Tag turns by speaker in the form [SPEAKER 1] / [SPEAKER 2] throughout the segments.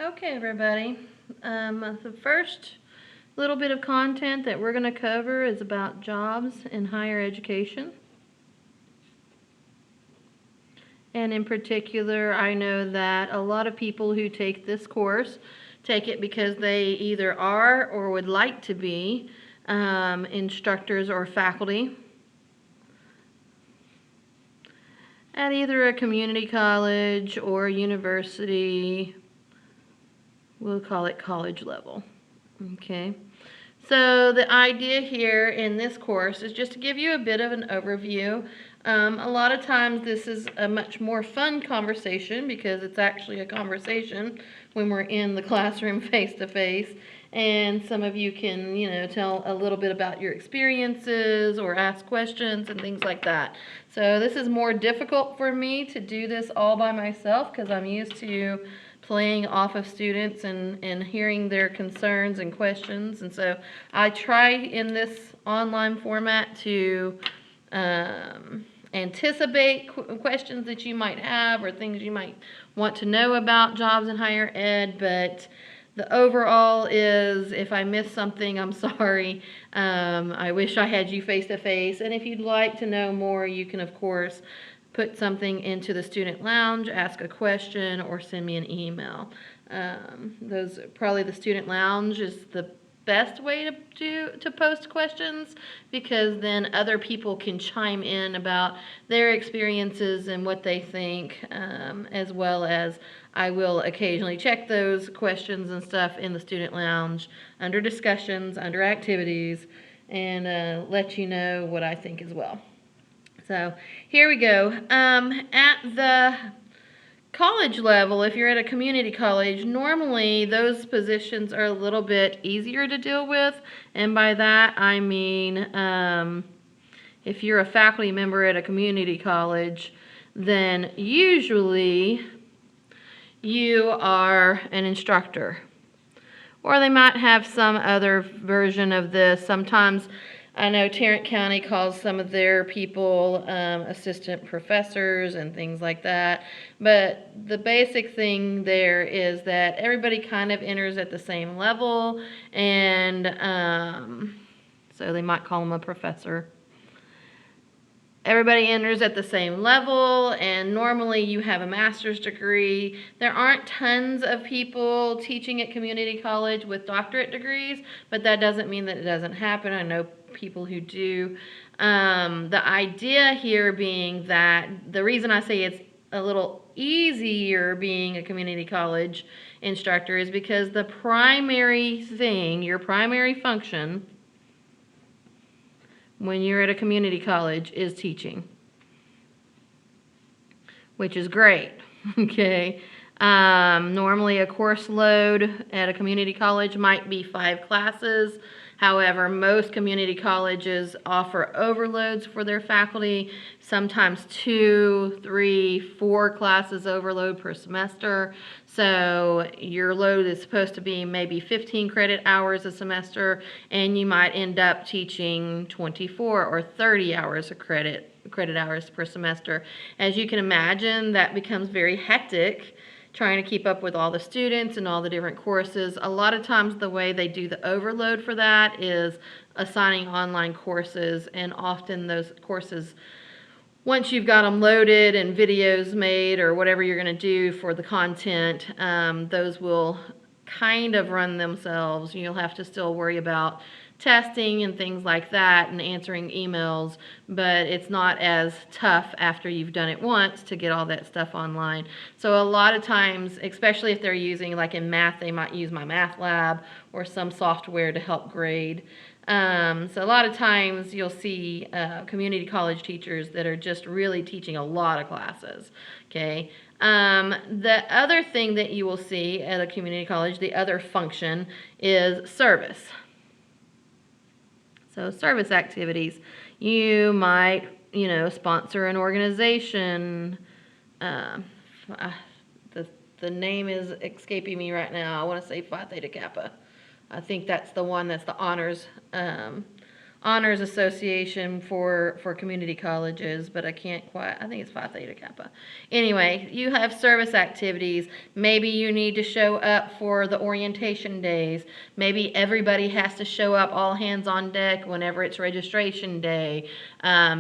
[SPEAKER 1] Okay, everybody. The first little bit of content that we're going to cover is about jobs in higher education. And in particular, I know that a lot of people who take this course take it because they either are or would like to be instructors or faculty at either a community college or university. We'll call it college level. Okay. So the idea here in this course is just to give you a bit of an overview. A lot of times this is a much more fun conversation because it's actually a conversation when we're in the classroom face to face. And some of you can, tell a little bit about your experiences or ask questions and things like that. So this is more difficult for me to do this all by myself because I'm used to playing off of students and hearing their concerns and questions. And so I try in this online format to anticipate questions that you might have or things you might want to know about jobs in higher ed, but the overall is, if I miss something, I'm sorry. I wish I had you face to face. And if you'd like to know more, you can, of course, put something into the student lounge, ask a question, or send me an email. Probably the student lounge is the best way to post questions because then other people can chime in about their experiences and what they think, as well as I will occasionally check those questions and stuff in the student lounge under discussions, under activities, and let you know what I think as well. So here we go. At the college level, if you're at a community college, normally those positions are a little bit easier to deal with. And by that, I mean if you're a faculty member at a community college, then usually you are an instructor. Or they might have some other version of this. Sometimes I know Tarrant County calls some of their people assistant professors and things like that. But the basic thing there is that everybody kind of enters at the same level, and so they might call them a professor. Everybody enters at the same level, and normally you have a master's degree. There aren't tons of people teaching at community college with doctorate degrees, but that doesn't mean that it doesn't happen. I know people who do. The idea here being that the reason I say it's a little easier being a community college instructor is because the primary thing, your primary function, when you're at a community college is teaching, which is great, okay? Normally a course load at a community college might be 5 classes. However, most community colleges offer overloads for their faculty, sometimes 2, 3, 4 classes overload per semester. So your load is supposed to be maybe 15 credit hours a semester, and you might end up teaching 24 or 30 hours of credit hours per semester. As you can imagine, that becomes very hectic, trying to keep up with all the students and all the different courses. A lot of times the way they do the overload for that is assigning online courses, and often those courses, once you've got them loaded and videos made or whatever you're going to do for the content, those will kind of run themselves. You'll have to still worry about testing and things like that and answering emails, but it's not as tough after you've done it once to get all that stuff online. So a lot of times, especially if they're using, like in math, they might use my math lab or some software to help grade. So a lot of times you'll see community college teachers that are just really teaching a lot of classes, okay? The other thing that you will see at a community college, the other function, is service. So service activities. You might, sponsor an organization. The name is escaping me right now. I want to say Phi Theta Kappa. I think that's the one that's the honors honors association for community colleges, but I can't quite, I think it's Phi Theta Kappa. Anyway, you have service activities. Maybe you need to show up for the orientation days. Maybe everybody has to show up, all hands on deck, whenever it's registration day.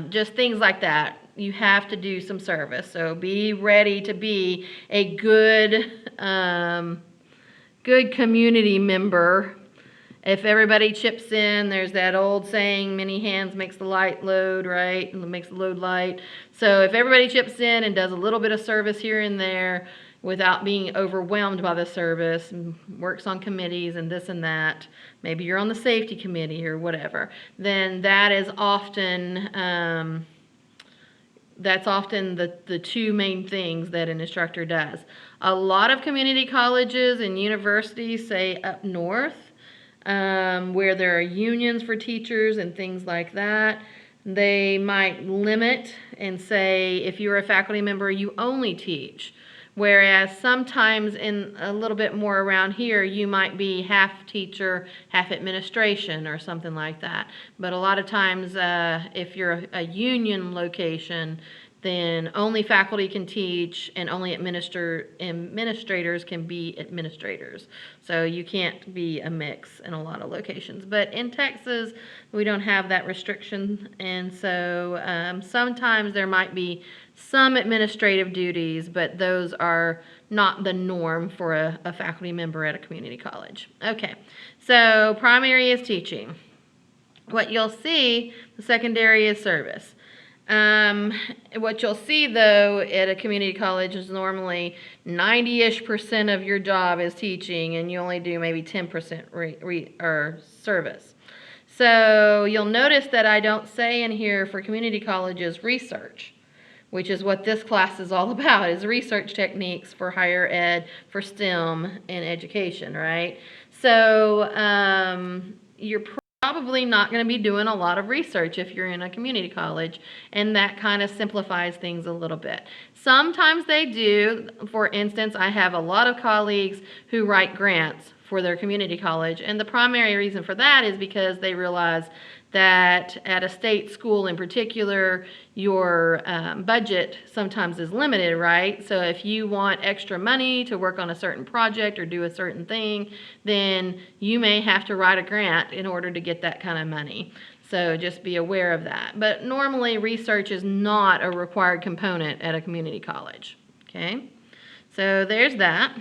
[SPEAKER 1] Just things like that. You have to do some service. So be ready to be a good community member. If everybody chips in, there's that old saying, many hands makes the light load, right? And makes the load light. So if everybody chips in and does a little bit of service here and there without being overwhelmed by the service, and works on committees and this and that, maybe you're on the safety committee or whatever, then that is often the two main things that an instructor does. A lot of community colleges and universities, say up north, where there are unions for teachers and things like that, they might limit and say, if you're a faculty member, you only teach. Whereas sometimes in a little bit more around here, you might be half teacher, half administration or something like that. But a lot of times, if you're a union location, then only faculty can teach and only administrators can be administrators. So you can't be a mix in a lot of locations. But in Texas, we don't have that restriction, and so sometimes there might be some administrative duties, but those are not the norm for a faculty member at a community college. Okay, so primary is teaching. What you'll see, the secondary is service. What you'll see though at a community college is normally 90-ish% of your job is teaching, and you only do maybe 10% service. So you'll notice that I don't say in here for community colleges research, which is what this class is all about, is research techniques for higher ed, for STEM and education, right? So you're probably not going to be doing a lot of research if you're in a community college, and that kind of simplifies things a little bit. Sometimes they do. For instance, I have a lot of colleagues who write grants for their community college, and the primary reason for that is because they realize that at a state school in particular, your budget sometimes is limited, right? So if you want extra money to work on a certain project or do a certain thing, then you may have to write a grant in order to get that kind of money. So just be aware of that. But normally research is not a required component at a community college, okay? So there's that.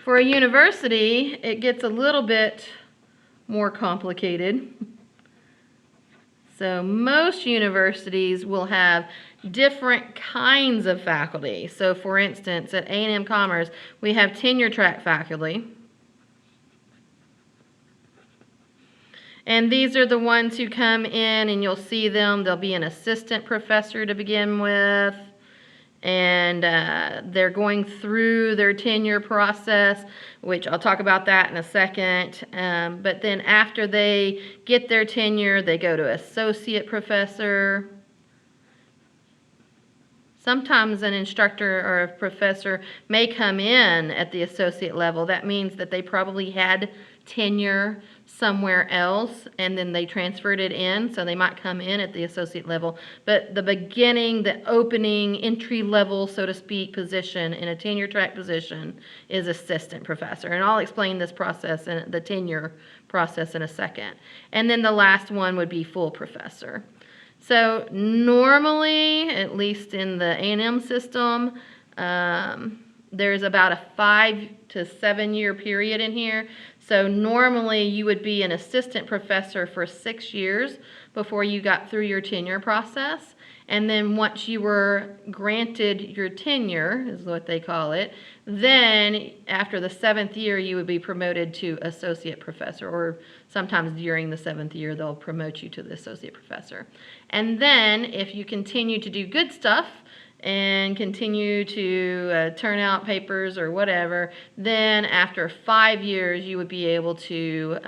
[SPEAKER 1] For a university, it gets a little bit more complicated. So most universities will have different kinds of faculty. So for instance, at A&M Commerce, we have tenure track faculty. And these are the ones who come in, and you'll see them. There'll be an assistant professor to begin with, and they're going through their tenure process, which I'll talk about that in a second. But then after they get their tenure, they go to associate professor. Sometimes an instructor or a professor may come in at the associate level. That means that they probably had tenure somewhere else and then they transferred it in, so they might come in at the associate level. But the beginning, the opening, entry level, so to speak, position in a tenure track position is assistant professor. And I'll explain this process and the tenure process in a second. And then the last one would be full professor. So normally, at least in the A&M system, there's about a 5 to 7 year period in here. So normally you would be an assistant professor for 6 years before you got through your tenure process. And then once you were granted your tenure, is what they call it, then after the 7th year you would be promoted to associate professor, or sometimes during the 7th year they'll promote you to the associate professor. And then if you continue to do good stuff and continue to turn out papers or whatever, then after 5 years you would be able to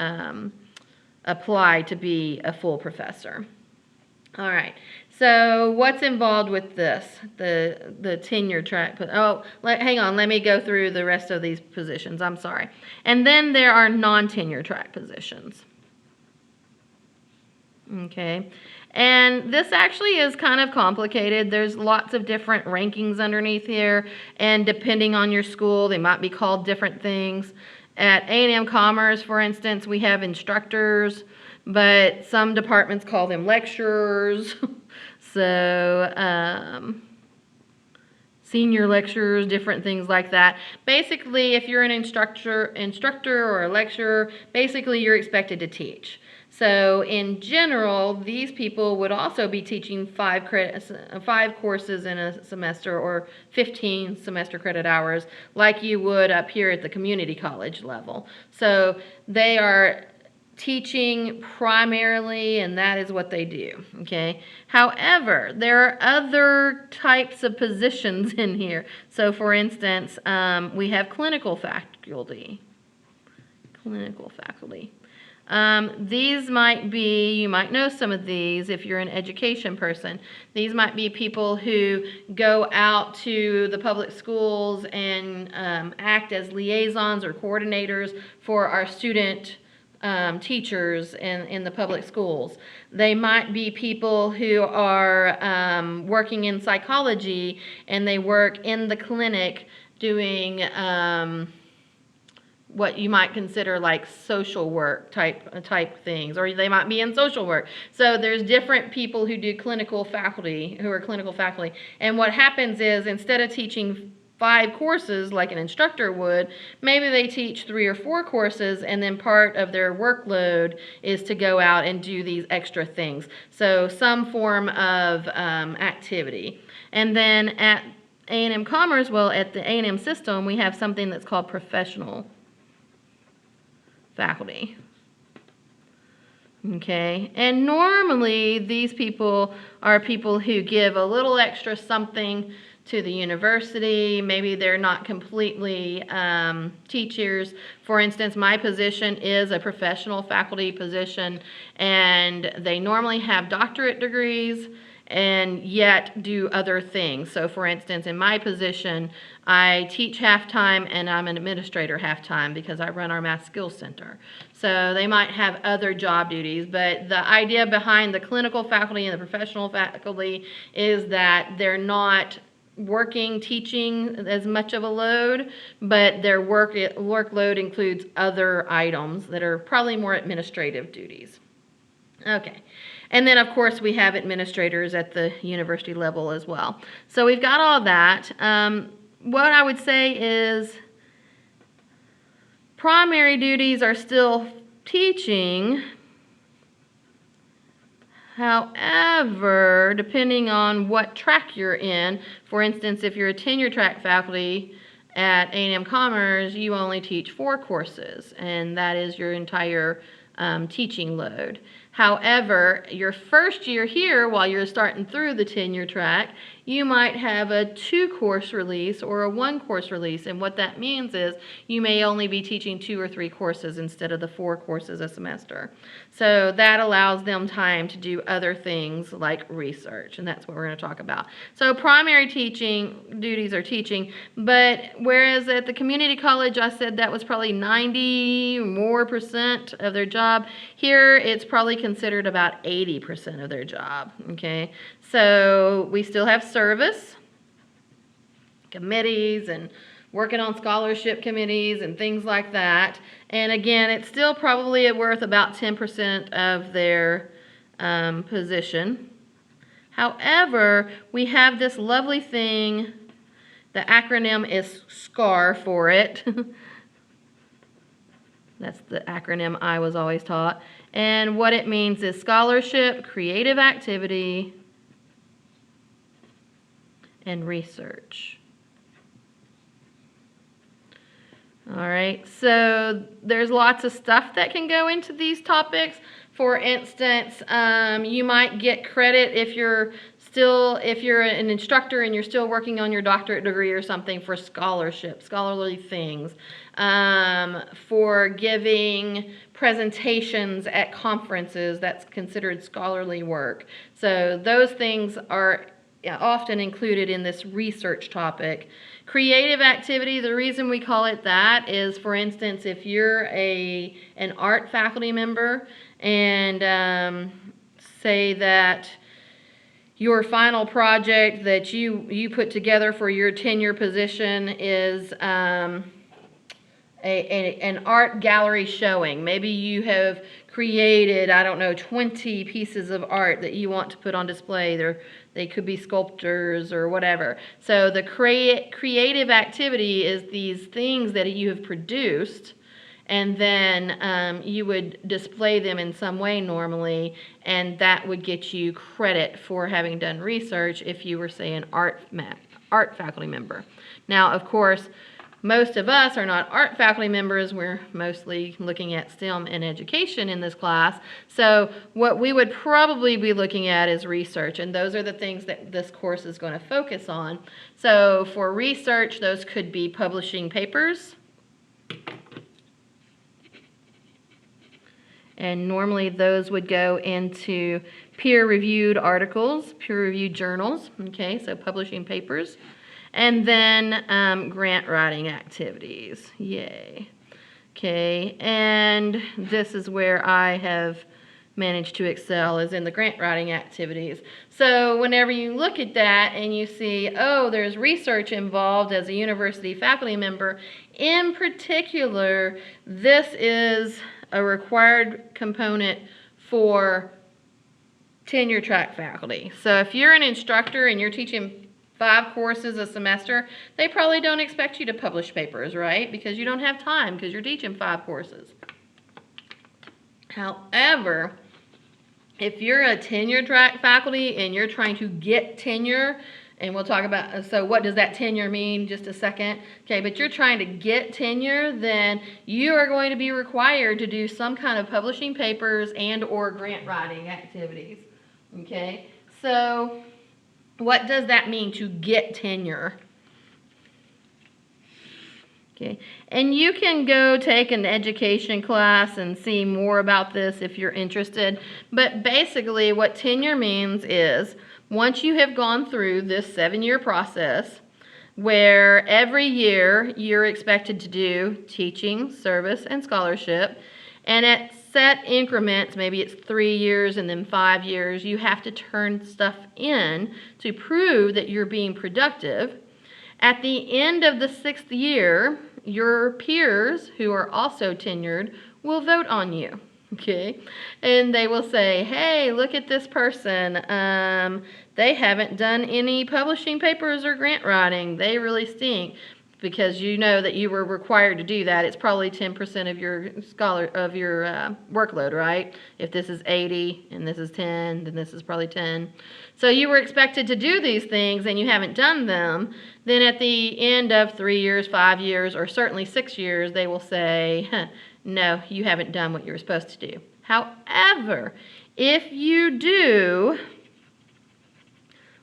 [SPEAKER 1] apply to be a full professor. All right, so what's involved with this, the tenure track? Hang on, let me go through the rest of these positions, I'm sorry. And then there are non-tenure track positions. Okay. And this actually is kind of complicated. There's lots of different rankings underneath here, and depending on your school, they might be called different things. At A&M Commerce, for instance, we have instructors, but some departments call them lecturers. So, senior lecturers, different things like that. Basically, if you're an instructor or a lecturer, basically you're expected to teach. So in general, these people would also be teaching 5 courses in a semester, or 15 semester credit hours, like you would up here at the community college level. So they are teaching primarily, and that is what they do, okay? However, there are other types of positions in here. So for instance, we have clinical faculty. These might be, you might know some of these if you're an education person. These might be people who go out to the public schools and act as liaisons or coordinators for our student teachers in the public schools. They might be people who are working in psychology, and they work in the clinic doing what you might consider like social work type things, or they might be in social work. So there's different people who do clinical faculty, who are clinical faculty. And what happens is, instead of teaching 5 courses like an instructor would, maybe they teach 3 or 4 courses, and then part of their workload is to go out and do these extra things. So some form of activity. And then at A&M Commerce, well, at the A&M system, we have something that's called professional faculty. Okay, and normally these people are people who give a little extra something to the university. Maybe they're not completely teachers. For instance, my position is a professional faculty position, and they normally have doctorate degrees and yet do other things. So for instance, in my position, I teach half-time and I'm an administrator half-time because I run our Math Skills Center. So they might have other job duties, but the idea behind the clinical faculty and the professional faculty is that they're not working, teaching as much of a load, but their workload includes other items that are probably more administrative duties. Okay. And then, of course, we have administrators at the university level as well. So we've got all that. What I would say is primary duties are still teaching. However, depending on what track you're in, for instance, if you're a tenure track faculty at A&M Commerce, you only teach 4 courses, and that is your entire teaching load. However, your first year here, while you're starting through the tenure track, you might have a 2-course release or a 1-course release, and what that means is you may only be teaching 2 or 3 courses instead of the 4 courses a semester. So that allows them time to do other things like research, and that's what we're going to talk about. So primary teaching duties are teaching, but whereas at the community college I said that was probably 90% or more of their job, here it's probably considered about 80% of their job, okay? So we still have service, committees, and working on scholarship committees and things like that. And again, it's still probably worth about 10% of their position. However, we have this lovely thing, the acronym is SCAR for it. That's the acronym I was always taught. And what it means is scholarship, creative activity, and research. All right, so there's lots of stuff that can go into these topics. For instance, you might get credit if you're an instructor and you're still working on your doctorate degree or something, for scholarly things, for giving presentations at conferences. That's considered scholarly work. So those things are often included in this research topic. Creative activity, the reason we call it that is, for instance, if you're an art faculty member and say that your final project that you put together for your tenure position is an art gallery showing. Maybe you have created, I don't know, 20 pieces of art that you want to put on display. They could be sculptures or whatever. So the creative activity is these things that you have produced, and then you would display them in some way normally, and that would get you credit for having done research if you were, say, an art faculty member. Now, of course, most of us are not art faculty members. We're mostly looking at STEM and education in this class. So what we would probably be looking at is research, and those are the things that this course is going to focus on. So for research, those could be publishing papers. And normally those would go into peer-reviewed articles, peer-reviewed journals, okay, so publishing papers. And then grant writing activities, yay. Okay, and this is where I have managed to excel, is in the grant writing activities. So whenever you look at that and you see, oh, there's research involved as a university faculty member, in particular, this is a required component for tenure track faculty. So if you're an instructor and you're teaching 5 courses a semester, they probably don't expect you to publish papers, right? Because you don't have time because you're teaching 5 courses. However, if you're a tenure track faculty and you're trying to get tenure, and we'll talk about, so what does that tenure mean, just a second. Okay, but you're trying to get tenure, then you are going to be required to do some kind of publishing papers and or grant writing activities. Okay, so what does that mean to get tenure? Okay, and you can go take an education class and see more about this if you're interested. But basically what tenure means is once you have gone through this 7-year process where every year you're expected to do teaching, service, and scholarship, and at set increments, maybe it's 3 years and then 5 years, you have to turn stuff in to prove that you're being productive. At the end of the 6th year, your peers who are also tenured will vote on you, okay? And they will say, hey, look at this person. They haven't done any publishing papers or grant writing. They really stink. Because you know that you were required to do that. It's probably 10% of your workload, right? If this is 80 and this is 10, then this is probably 10. So you were expected to do these things and you haven't done them. Then at the end of 3 years, 5 years, or certainly 6 years, they will say, no, you haven't done what you were supposed to do. However, if you do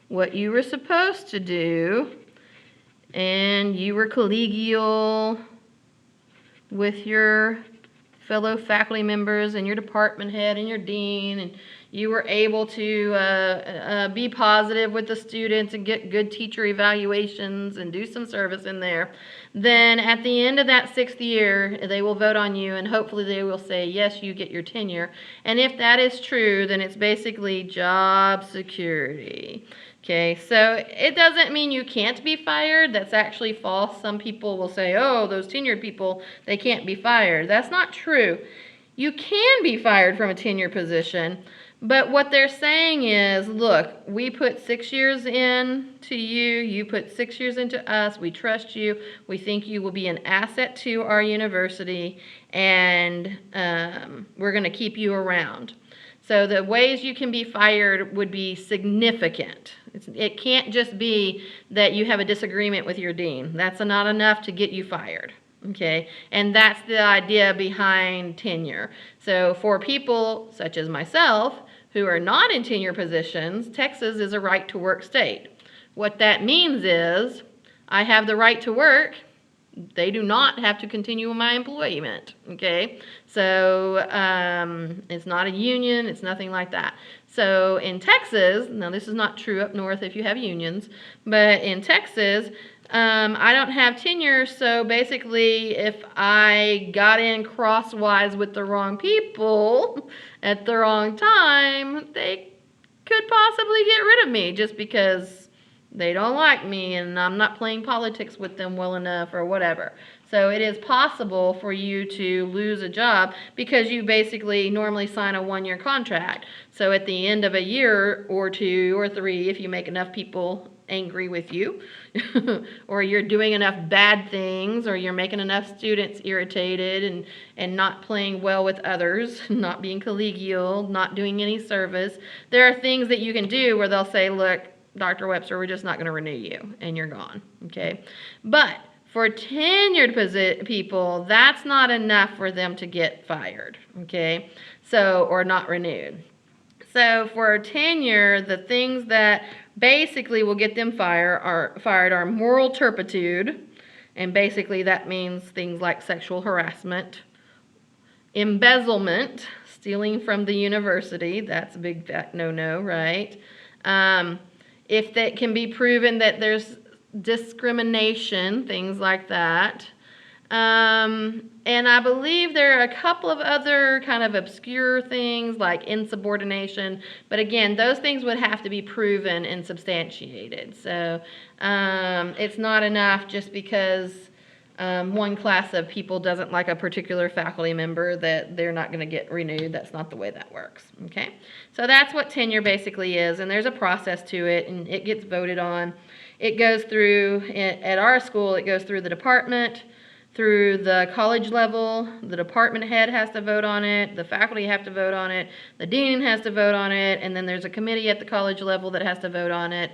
[SPEAKER 1] what you were supposed to do, and you were collegial with your fellow faculty members and your department head and your dean, and you were able to be positive with the students and get good teacher evaluations and do some service in there, then at the end of that 6th year, they will vote on you, and hopefully they will say, yes, you get your tenure. And if that is true, then it's basically job security. Okay, so it doesn't mean you can't be fired. That's actually false. Some people will say, oh, those tenured people, they can't be fired. That's not true. You can be fired from a tenure position, but what they're saying is, look, we put 6 years into you, you put 6 years into us, we trust you, we think you will be an asset to our university, and we're going to keep you around. So the ways you can be fired would be significant. It can't just be that you have a disagreement with your dean. That's not enough to get you fired, okay? And that's the idea behind tenure. So for people such as myself who are not in tenure positions, Texas is a right-to-work state. What that means is I have the right to work. They do not have to continue my employment, okay? So it's not a union, it's nothing like that. So in Texas, now this is not true up north if you have unions, but in Texas, I don't have tenure, so basically if I got in crosswise with the wrong people at the wrong time, they could possibly get rid of me just because they don't like me and I'm not playing politics with them well enough or whatever. So it is possible for you to lose a job because you basically normally sign a 1-year contract. So at the end of a year or 2 or 3, if you make enough people angry with you, or you're doing enough bad things, or you're making enough students irritated and not playing well with others, not being collegial, not doing any service, there are things that you can do where they'll say, look, Dr. Webster, we're just not going to renew you, and you're gone, okay? But for tenured people, that's not enough for them to get fired, okay? So, or not renewed. So for tenure, the things that basically will get them fired are moral turpitude, and basically that means things like sexual harassment, embezzlement, stealing from the university, that's a big fat no-no, right? If that can be proven that there's discrimination, things like that. And I believe there are a couple of other kind of obscure things like insubordination, but again, those things would have to be proven and substantiated. So it's not enough just because one class of people doesn't like a particular faculty member that they're not going to get renewed. That's not the way that works, okay? So that's what tenure basically is, and there's a process to it, and it gets voted on. It goes through, at our school, it goes through the department, through the college level, the department head has to vote on it, the faculty have to vote on it, the dean has to vote on it, and then there's a committee at the college level that has to vote on it.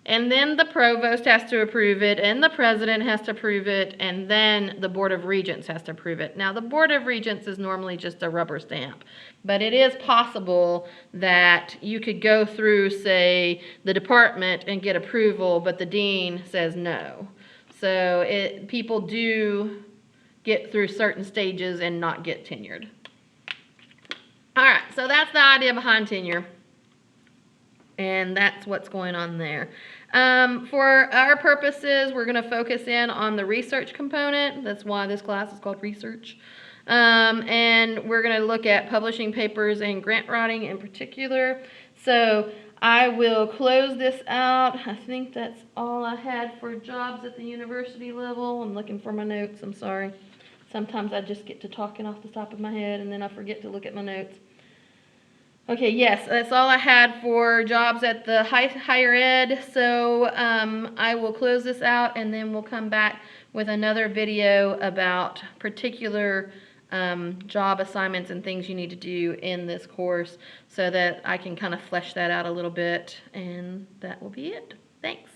[SPEAKER 1] And then the provost has to approve it, and the president has to approve it, and then the Board of Regents has to approve it. Now, the Board of Regents is normally just a rubber stamp, but it is possible that you could go through, say, the department and get approval, but the dean says no. So people do get through certain stages and not get tenured. All right, so that's the idea behind tenure. And that's what's going on there. For our purposes, we're going to focus in on the research component. That's why this class is called research. And we're going to look at publishing papers and grant writing in particular. So I will close this out. I think that's all I had for jobs at the university level. I'm looking for my notes. I'm sorry. Sometimes I just get to talking off the top of my head and then I forget to look at my notes. Okay, yes, that's all I had for jobs at the higher ed. So I will close this out and then we'll come back with another video about particular job assignments and things you need to do in this course so that I can kind of flesh that out a little bit, and that will be it. Thanks.